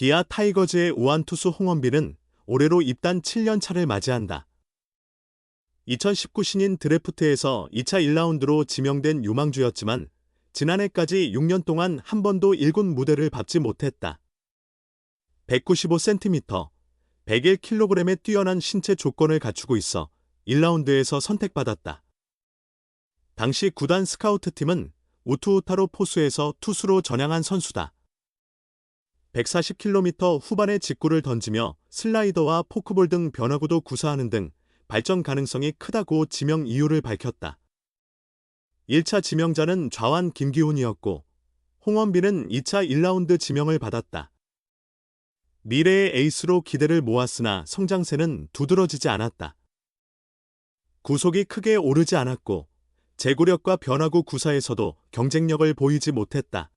기아 타이거즈의 우완투수 홍원빈은 올해로 입단 7년 차를 맞이한다. 2019 신인 드래프트에서 2차 1라운드로 지명된 유망주였지만 지난해까지 6년 동안 한 번도 1군 무대를 밟지 못했다. 195cm, 101kg의 뛰어난 신체 조건을 갖추고 있어 1라운드에서 선택받았다. 당시 구단 스카우트팀은 우투우타로 포수에서 투수로 전향한 선수다. 140km 후반의 직구를 던지며 슬라이더와 포크볼 등 변화구도 구사하는 등 발전 가능성이 크다고 지명 이유를 밝혔다. 1차 지명자는 좌완 김기훈이었고 홍원빈은 2차 1라운드 지명을 받았다. 미래의 에이스로 기대를 모았으나 성장세는 두드러지지 않았다. 구속이 크게 오르지 않았고 제구력과 변화구 구사에서도 경쟁력을 보이지 못했다.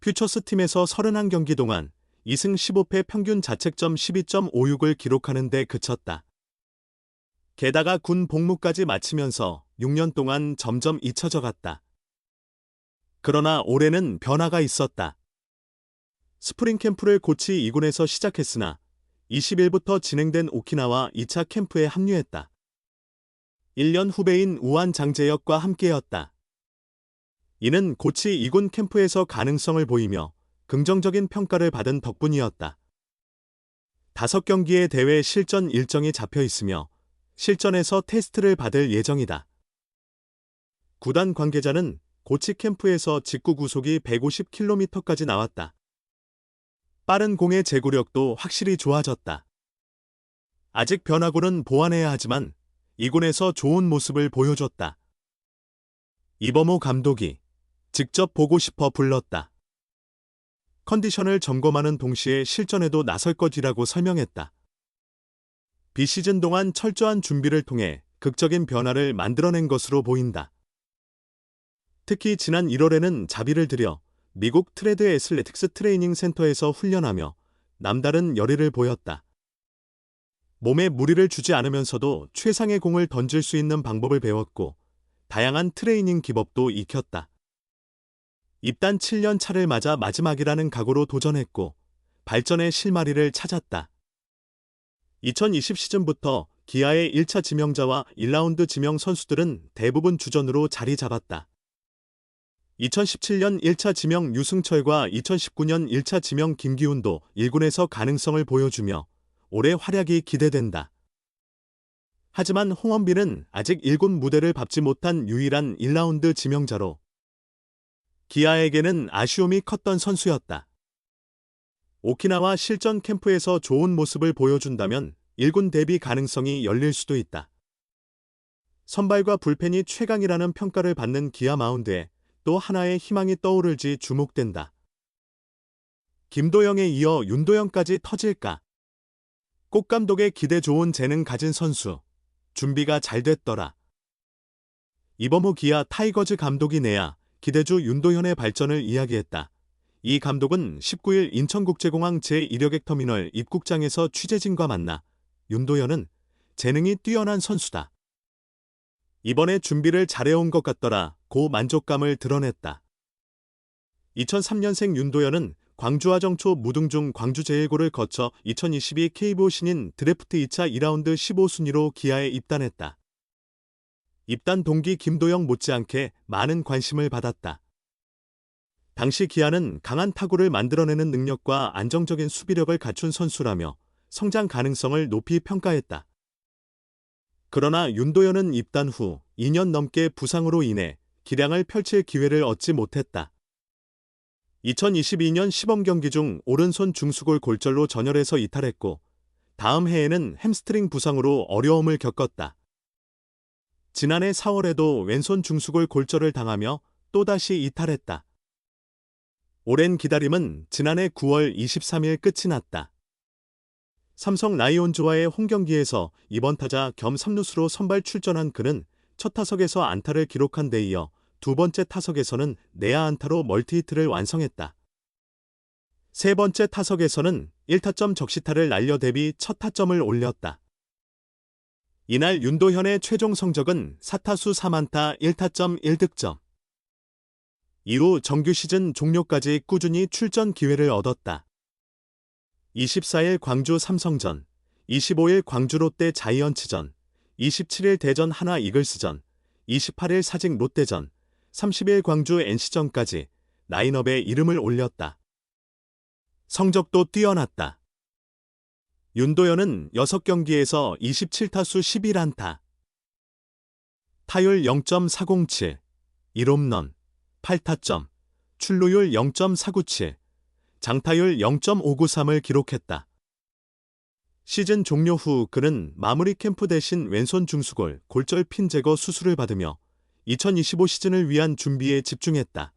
퓨처스 팀에서 31경기 동안 2승 15패 평균 자책점 12.56을 기록하는 데 그쳤다. 게다가 군 복무까지 마치면서 6년 동안 점점 잊혀져 갔다. 그러나 올해는 변화가 있었다. 스프링 캠프를 고치 2군에서 시작했으나 20일부터 진행된 오키나와 2차 캠프에 합류했다. 1년 후배인 우완 장재혁과 함께였다. 이는 고치 2군 캠프에서 가능성을 보이며 긍정적인 평가를 받은 덕분이었다. 5경기의 대회 실전 일정이 잡혀 있으며 실전에서 테스트를 받을 예정이다. 구단 관계자는 고치 캠프에서 직구 구속이 150km까지 나왔다. 빠른 공의 제구력도 확실히 좋아졌다. 아직 변화구는 보완해야 하지만 2군에서 좋은 모습을 보여줬다. 이범호 감독이 직접 보고 싶어 불렀다. 컨디션을 점검하는 동시에 실전에도 나설 것이라고 설명했다. 비시즌 동안 철저한 준비를 통해 극적인 변화를 만들어낸 것으로 보인다. 특히 지난 1월에는 자비를 들여 미국 트레드 애슬레틱스 트레이닝 센터에서 훈련하며 남다른 열의를 보였다. 몸에 무리를 주지 않으면서도 최상의 공을 던질 수 있는 방법을 배웠고 다양한 트레이닝 기법도 익혔다. 입단 7년 차를 맞아 마지막이라는 각오로 도전했고 발전의 실마리를 찾았다. 2020 시즌부터 기아의 1차 지명자와 1라운드 지명 선수들은 대부분 주전으로 자리 잡았다. 2017년 1차 지명 유승철과 2019년 1차 지명 김기훈도 1군에서 가능성을 보여주며 올해 활약이 기대된다. 하지만 홍원빈은 아직 1군 무대를 밟지 못한 유일한 1라운드 지명자로 기아에게는 아쉬움이 컸던 선수였다. 오키나와 실전 캠프에서 좋은 모습을 보여준다면 1군 데뷔 가능성이 열릴 수도 있다. 선발과 불펜이 최강이라는 평가를 받는 기아 마운드에 또 하나의 희망이 떠오를지 주목된다. 김도영에 이어 윤도영까지 터질까? 꽃 감독의 기대 좋은 재능 가진 선수. 준비가 잘 됐더라. 이범호 기아 타이거즈 감독이 내야 기대주 윤도현의 발전을 이야기했다. 이 감독은 19일 인천국제공항 제1여객 터미널 입국장에서 취재진과 만나 윤도현은 재능이 뛰어난 선수다. 이번에 준비를 잘해온 것 같더라 고 만족감을 드러냈다. 2003년생 윤도현은 광주화정초 무등중 광주제일고를 거쳐 2022 KBO 신인 드래프트 2차 2라운드 15순위로 기아에 입단했다. 입단 동기 김도영 못지않게 많은 관심을 받았다. 당시 기아는 강한 타구를 만들어내는 능력과 안정적인 수비력을 갖춘 선수라며 성장 가능성을 높이 평가했다. 그러나 윤도현은 입단 후 2년 넘게 부상으로 인해 기량을 펼칠 기회를 얻지 못했다. 2022년 시범경기 중 오른손 중수골 골절로 전열에서 이탈했고 다음 해에는 햄스트링 부상으로 어려움을 겪었다. 지난해 4월에도 왼손 중수골 골절을 당하며 또다시 이탈했다. 오랜 기다림은 지난해 9월 23일 끝이 났다. 삼성 라이온즈와의 홈경기에서 2번 타자 겸 3루수로 선발 출전한 그는 첫 타석에서 안타를 기록한 데 이어 두 번째 타석에서는 내야 안타로 멀티히트를 완성했다. 세 번째 타석에서는 1타점 적시타를 날려 데뷔 첫 타점을 올렸다. 이날 윤도현의 최종 성적은 4타수 3안타 1타점 1득점. 이후 정규 시즌 종료까지 꾸준히 출전 기회를 얻었다. 24일 광주 삼성전, 25일 광주 롯데 자이언츠전, 27일 대전 한화 이글스전, 28일 사직 롯데전, 30일 광주 NC전까지 라인업에 이름을 올렸다. 성적도 뛰어났다. 윤도현은 6경기에서 27타수 11안타, 타율 0.407, 1홈런, 8타점, 출루율 0.497, 장타율 0.593을 기록했다. 시즌 종료 후 그는 마무리 캠프 대신 왼손 중수골 골절 핀 제거 수술을 받으며 2025 시즌을 위한 준비에 집중했다.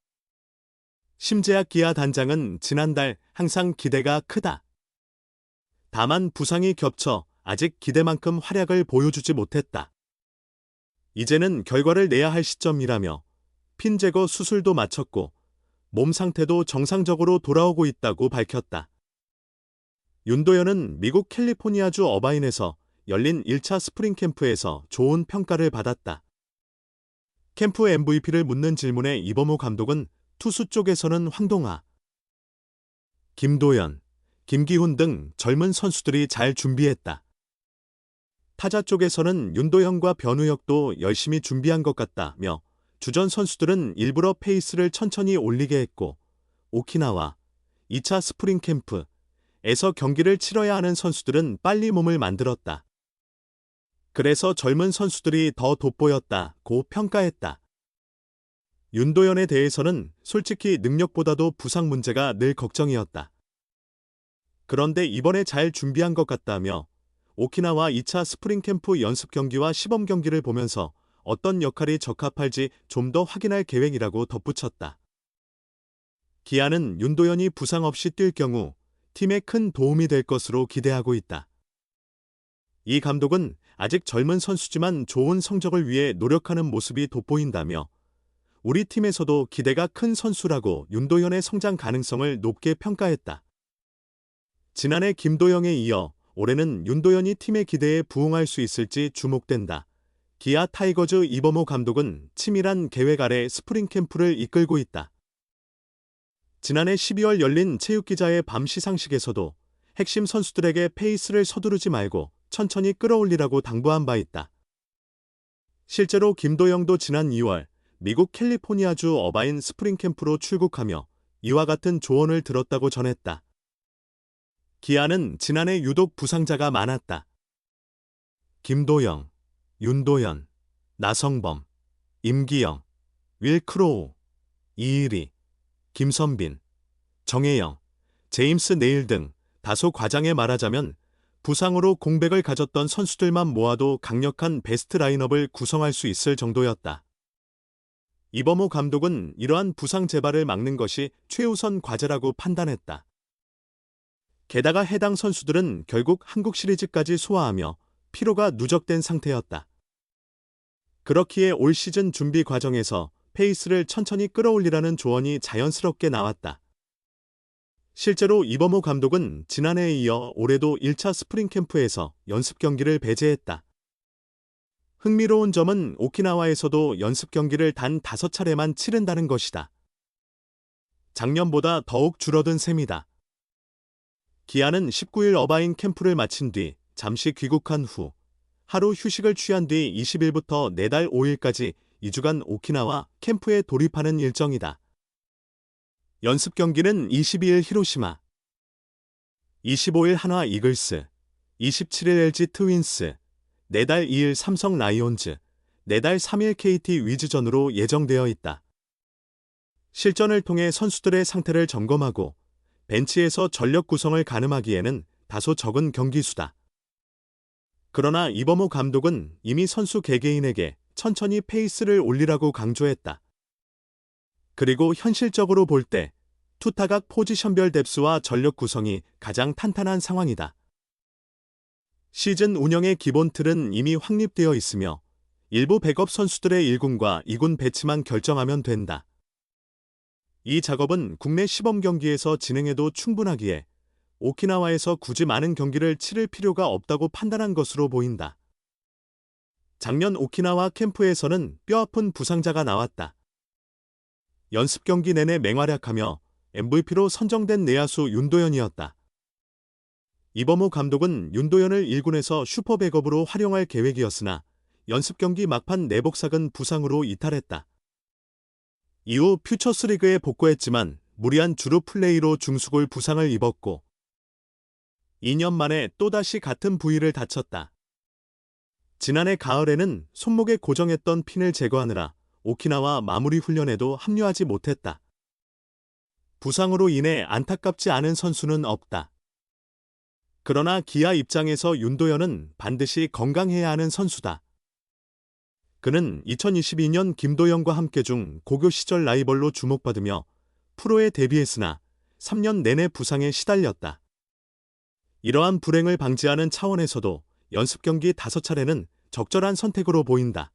심재학 기아 단장은 지난달 항상 기대가 크다. 다만 부상이 겹쳐 아직 기대만큼 활약을 보여주지 못했다. 이제는 결과를 내야 할 시점이라며 핀 제거 수술도 마쳤고 몸 상태도 정상적으로 돌아오고 있다고 밝혔다. 윤도현은 미국 캘리포니아주 어바인에서 열린 1차 스프링 캠프에서 좋은 평가를 받았다. 캠프 MVP를 묻는 질문에 이범호 감독은 투수 쪽에서는 황동하, 김도현, 김기훈 등 젊은 선수들이 잘 준비했다. 타자 쪽에서는 윤도현과 변우혁도 열심히 준비한 것 같다며 주전 선수들은 일부러 페이스를 천천히 올리게 했고 오키나와 2차 스프링 캠프에서 경기를 치러야 하는 선수들은 빨리 몸을 만들었다. 그래서 젊은 선수들이 더 돋보였다고 평가했다. 윤도현에 대해서는 솔직히 능력보다도 부상 문제가 늘 걱정이었다. 그런데 이번에 잘 준비한 것 같다며 오키나와 2차 스프링 캠프 연습 경기와 시범 경기를 보면서 어떤 역할이 적합할지 좀 더 확인할 계획이라고 덧붙였다. 기아는 윤도현이 부상 없이 뛸 경우 팀에 큰 도움이 될 것으로 기대하고 있다. 이 감독은 아직 젊은 선수지만 좋은 성적을 위해 노력하는 모습이 돋보인다며 우리 팀에서도 기대가 큰 선수라고 윤도현의 성장 가능성을 높게 평가했다. 지난해 김도영에 이어 올해는 윤도현이 팀의 기대에 부응할 수 있을지 주목된다. 기아 타이거즈 이범호 감독은 치밀한 계획 아래 스프링 캠프를 이끌고 있다. 지난해 12월 열린 체육기자의 밤 시상식에서도 핵심 선수들에게 페이스를 서두르지 말고 천천히 끌어올리라고 당부한 바 있다. 실제로 김도영도 지난 2월 미국 캘리포니아주 어바인 스프링 캠프로 출국하며 이와 같은 조언을 들었다고 전했다. 기아는 지난해 유독 부상자가 많았다. 김도영, 윤도현, 나성범, 임기영, 윌크로우, 이일이, 김선빈, 정혜영, 제임스 네일 등 다소 과장해 말하자면 부상으로 공백을 가졌던 선수들만 모아도 강력한 베스트 라인업을 구성할 수 있을 정도였다. 이범호 감독은 이러한 부상 재발을 막는 것이 최우선 과제라고 판단했다. 게다가 해당 선수들은 결국 한국 시리즈까지 소화하며 피로가 누적된 상태였다. 그렇기에 올 시즌 준비 과정에서 페이스를 천천히 끌어올리라는 조언이 자연스럽게 나왔다. 실제로 이범호 감독은 지난해에 이어 올해도 1차 스프링 캠프에서 연습 경기를 배제했다. 흥미로운 점은 오키나와에서도 연습 경기를 단 5차례만 치른다는 것이다. 작년보다 더욱 줄어든 셈이다. 기아는 19일 어바인 캠프를 마친 뒤 잠시 귀국한 후 하루 휴식을 취한 뒤 20일부터 내달 5일까지 2주간 오키나와 캠프에 돌입하는 일정이다. 연습 경기는 22일 히로시마, 25일 한화 이글스, 27일 LG 트윈스, 내달 2일 삼성 라이온즈, 내달 3일 KT 위즈전으로 예정되어 있다. 실전을 통해 선수들의 상태를 점검하고 벤치에서 전력 구성을 가늠하기에는 다소 적은 경기 수다. 그러나 이범호 감독은 이미 선수 개개인에게 천천히 페이스를 올리라고 강조했다. 그리고 현실적으로 볼 때 투타각 포지션별 뎁스와 전력 구성이 가장 탄탄한 상황이다. 시즌 운영의 기본 틀은 이미 확립되어 있으며 일부 백업 선수들의 1군과 2군 배치만 결정하면 된다. 이 작업은 국내 시범 경기에서 진행해도 충분하기에 오키나와에서 굳이 많은 경기를 치를 필요가 없다고 판단한 것으로 보인다. 작년 오키나와 캠프에서는 뼈아픈 부상자가 나왔다. 연습 경기 내내 맹활약하며 MVP로 선정된 내야수 윤도현이었다. 이범호 감독은 윤도현을 1군에서 슈퍼백업으로 활용할 계획이었으나 연습 경기 막판 내복삭은 부상으로 이탈했다. 이후 퓨처스리그에 복귀했지만 무리한 주루 플레이로 중수골 부상을 입었고 2년 만에 또다시 같은 부위를 다쳤다. 지난해 가을에는 손목에 고정했던 핀을 제거하느라 오키나와 마무리 훈련에도 합류하지 못했다. 부상으로 인해 안타깝지 않은 선수는 없다. 그러나 기아 입장에서 윤도현은 반드시 건강해야 하는 선수다. 그는 2022년 김도영과 함께 중 고교 시절 라이벌로 주목받으며 프로에 데뷔했으나 3년 내내 부상에 시달렸다. 이러한 불행을 방지하는 차원에서도 연습 경기 5차례는 적절한 선택으로 보인다.